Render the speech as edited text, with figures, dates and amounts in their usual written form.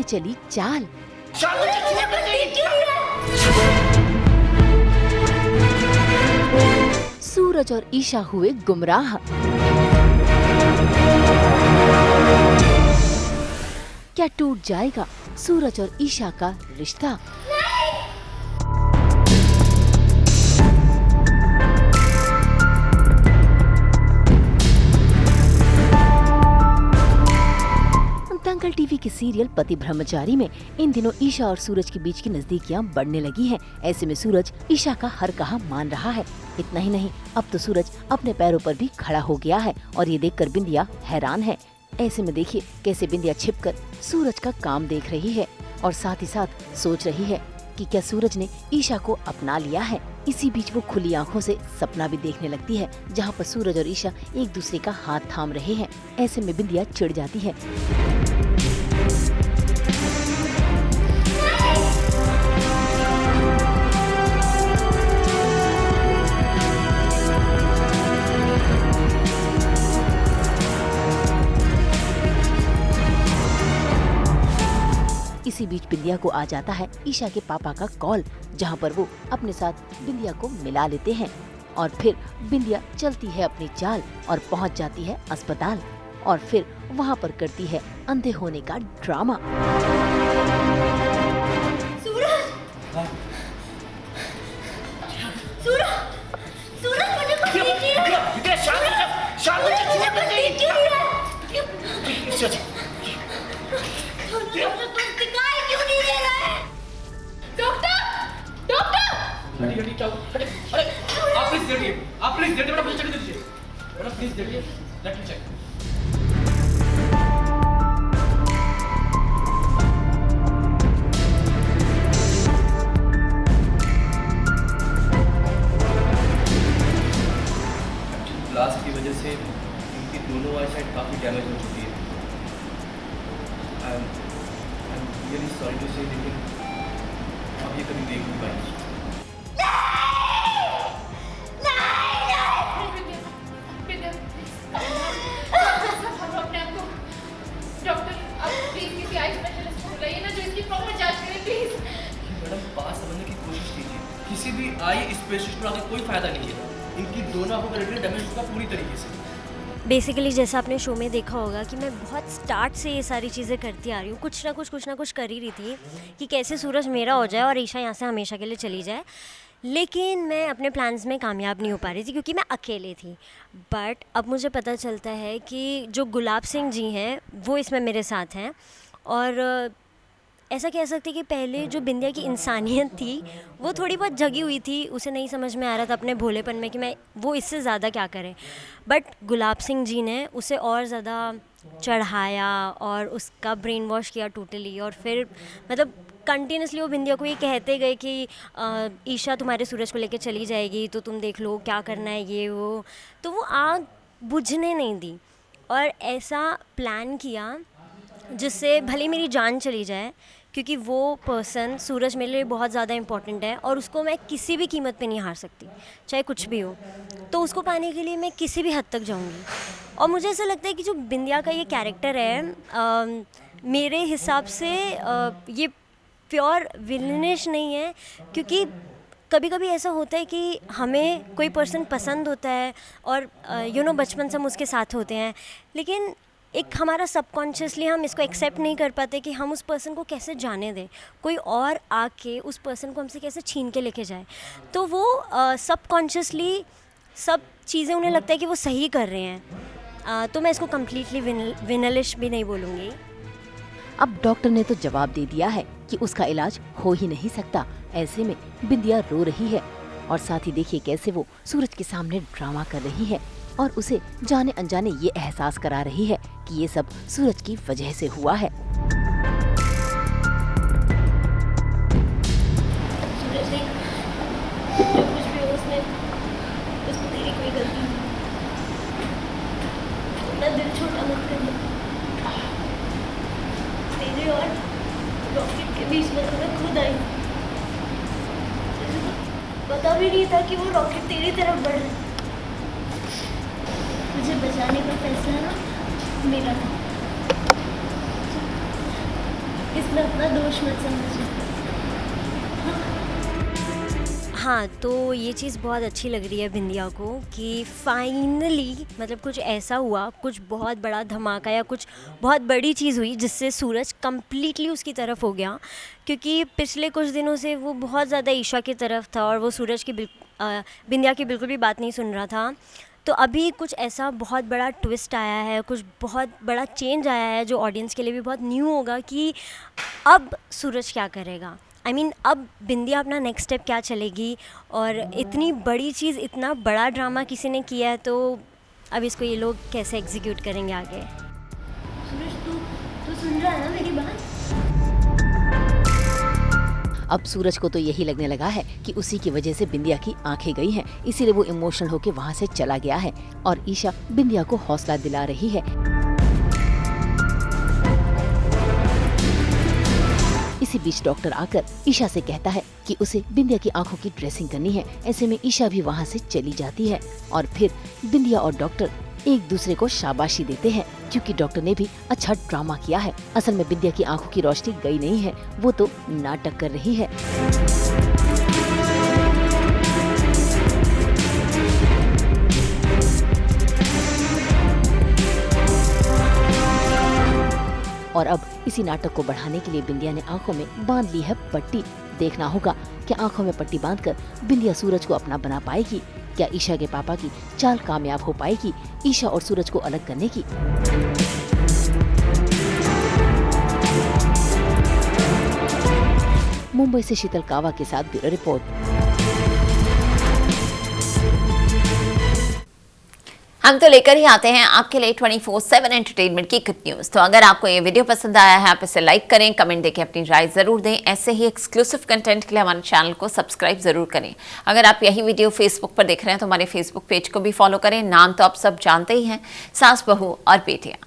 चली चाल। सूरज और ईशा हुए गुमराह। क्या टूट जाएगा सूरज और ईशा का रिश्ता? दंगल टीवी के सीरियल पति ब्रह्मचारी में इन दिनों ईशा और सूरज के बीच की नजदीकियां बढ़ने लगी हैं। ऐसे में सूरज ईशा का हर कहा मान रहा है। इतना ही नहीं, अब तो सूरज अपने पैरों पर भी खड़ा हो गया है और ये देखकर बिंदिया हैरान है। ऐसे में देखिए कैसे बिंदिया छिपकर सूरज का काम देख रही है और साथ ही साथ सोच रही है कि क्या सूरज ने ईशा को अपना लिया है। इसी बीच वो खुली आंखों से सपना भी देखने लगती है, जहाँ पर सूरज और ईशा एक दूसरे का हाथ थाम रहे हैं। ऐसे में बिंदिया चिढ़ जाती है। इसी बीच बिंदिया को आ जाता है ईशा के पापा का कॉल, जहां पर वो अपने साथ बिंदिया को मिला लेते हैं और फिर बिंदिया चलती है अपनी चाल और पहुंच जाती है अस्पताल और फिर वहां पर करती है अंधे होने का ड्रामा। आप प्लीज देखिए, मुझे चेक दीजिए मैडम, प्लीज देखिए, लेट मी चेक। ब्लास्ट की वजह से इनकी दोनों आई साइड काफी डैमेज हो चुकी है। I am really sorry to say, लेकिन आप ये कभी देख नहीं पाएंगे। किसी भी आई स्पेशलिस्ट पर आकर कोई फायदा नहीं है। इनकी दोनों आंखों का रेटिना डैमेज हुआ पूरी तरीके से। बेसिकली जैसा आपने शो में देखा होगा कि मैं बहुत स्टार्ट से ये सारी चीज़ें करती आ रही हूँ, कुछ ना कुछ कर ही रही थी कि कैसे सूरज मेरा हो जाए और ईशा यहाँ से हमेशा के लिए चली जाए। लेकिन मैं अपने प्लान्स में कामयाब नहीं हो पा रही थी क्योंकि मैं अकेले थी। बट अब मुझे पता चलता है कि जो गुलाब सिंह जी हैं वो इसमें मेरे साथ हैं और ऐसा कह सकते कि पहले जो बिंदिया की इंसानियत थी वो थोड़ी बहुत जगी हुई थी, उसे नहीं समझ में आ रहा था अपने भोलेपन में कि मैं वो इससे ज़्यादा क्या करें। बट गुलाब सिंह जी ने उसे और ज़्यादा चढ़ाया और उसका ब्रेन वॉश किया टोटली। और फिर मतलब कंटिन्यूसली वो बिंदिया को ये कहते गए कि ईशा तुम्हारे सूरज को लेके चली जाएगी तो तुम देख लो क्या करना है ये वो। तो वो आग बुझने नहीं दी और ऐसा प्लान किया जिससे भले मेरी जान चली जाए, क्योंकि वो पर्सन सूरज मेरे लिए बहुत ज़्यादा इम्पॉर्टेंट है और उसको मैं किसी भी कीमत पे नहीं हार सकती, चाहे कुछ भी हो। तो उसको पाने के लिए मैं किसी भी हद तक जाऊंगी। और मुझे ऐसा लगता है कि जो बिंदिया का ये कैरेक्टर है मेरे हिसाब से ये प्योर विलनिश नहीं है, क्योंकि कभी कभी ऐसा होता है कि हमें कोई पर्सन पसंद होता है और बचपन से हम उसके साथ होते हैं, लेकिन एक हमारा सबकॉन्शियसली हम इसको एक्सेप्ट नहीं कर पाते कि हम उस पर्सन को कैसे जाने दें, कोई और आके उस पर्सन को हमसे कैसे छीन के लेके जाए। तो वो सबकॉन्शियसली सब चीज़ें उन्हें लगता है कि वो सही कर रहे हैं। तो मैं इसको कम्प्लीटली विनलिश भी नहीं बोलूँगी। अब डॉक्टर ने तो जवाब दे दिया है कि उसका इलाज हो ही नहीं सकता। ऐसे में बिंदिया रो रही है और साथ ही देखिए कैसे वो सूरज के सामने ड्रामा कर रही है और उसे जाने अनजाने ये एहसास करा रही है कि ये सब सूरज की वजह से हुआ है। सूरज देख, जो कुछ भी हो उसमें तेरी कोई गलती नहीं। अपना दिल छोटा मत कर। तेरे और रॉकेट के बीच में तो मैं खुद आई। पता भी नहीं था कि वो रॉकेट तेरी तरफ बढ़ रहा है। मुझे बचाने का फैसला ना मेरा था। इसमें अपना दोष मत समझिए। हाँ, तो ये चीज़ बहुत अच्छी लग रही है बिंदिया को कि फाइनली मतलब कुछ ऐसा हुआ, कुछ बहुत बड़ा धमाका या कुछ बहुत बड़ी चीज़ हुई जिससे सूरज कम्प्लीटली उसकी तरफ हो गया, क्योंकि पिछले कुछ दिनों से वो बहुत ज़्यादा ईशा की तरफ था और वो सूरज की बिंदिया की बिल्कुल भी बात नहीं सुन रहा था। तो अभी कुछ ऐसा बहुत बड़ा ट्विस्ट आया है, कुछ बहुत बड़ा चेंज आया है जो ऑडियंस के लिए भी बहुत न्यू होगा कि अब सूरज क्या करेगा। I mean, अब बिंदिया अपना नेक्स्ट स्टेप क्या चलेगी, और इतनी बड़ी चीज़, इतना बड़ा ड्रामा किसी ने किया है, तो अब इसको ये लोग कैसे एग्जीक्यूट करेंगे आगे। सूरज तू सुन रहा है ना मेरी बात? अब सूरज को तो यही लगने लगा है कि उसी की वजह से बिंदिया की आंखें गई हैं, इसीलिए वो इमोशनल होकर वहाँ से चला गया है और ईशा बिंदिया को हौसला दिला रही है। इसी बीच डॉक्टर आकर ईशा से कहता है कि उसे बिंदिया की आंखों की ड्रेसिंग करनी है। ऐसे में ईशा भी वहाँ से चली जाती है और फिर बिंदिया और डॉक्टर एक दूसरे को शाबाशी देते हैं, क्योंकि डॉक्टर ने भी अच्छा ड्रामा किया है। असल में बिंदिया की आंखों की रोशनी गई नहीं है, वो तो नाटक कर रही है। और अब इसी नाटक को बढ़ाने के लिए बिंदिया ने आंखों में बांध ली है पट्टी। देखना होगा कि आंखों में पट्टी बांधकर बिंदिया सूरज को अपना बना पाएगी। क्या ईशा के पापा की चाल कामयाब हो पाएगी ईशा और सूरज को अलग करने की? मुंबई से शीतल कावा के साथ ब्यूरो रिपोर्ट। हम तो लेकर ही आते हैं आपके लिए 24/7 एंटरटेनमेंट की गुड न्यूज़। तो अगर आपको ये वीडियो पसंद आया है, आप इसे लाइक करें, कमेंट देके अपनी राय ज़रूर दें। ऐसे ही एक्सक्लूसिव कंटेंट के लिए हमारे चैनल को सब्सक्राइब ज़रूर करें। अगर आप यही वीडियो फेसबुक पर देख रहे हैं तो हमारे फेसबुक पेज को भी फॉलो करें। नाम तो आप सब जानते ही हैं, सास बहू और बेटियाँ।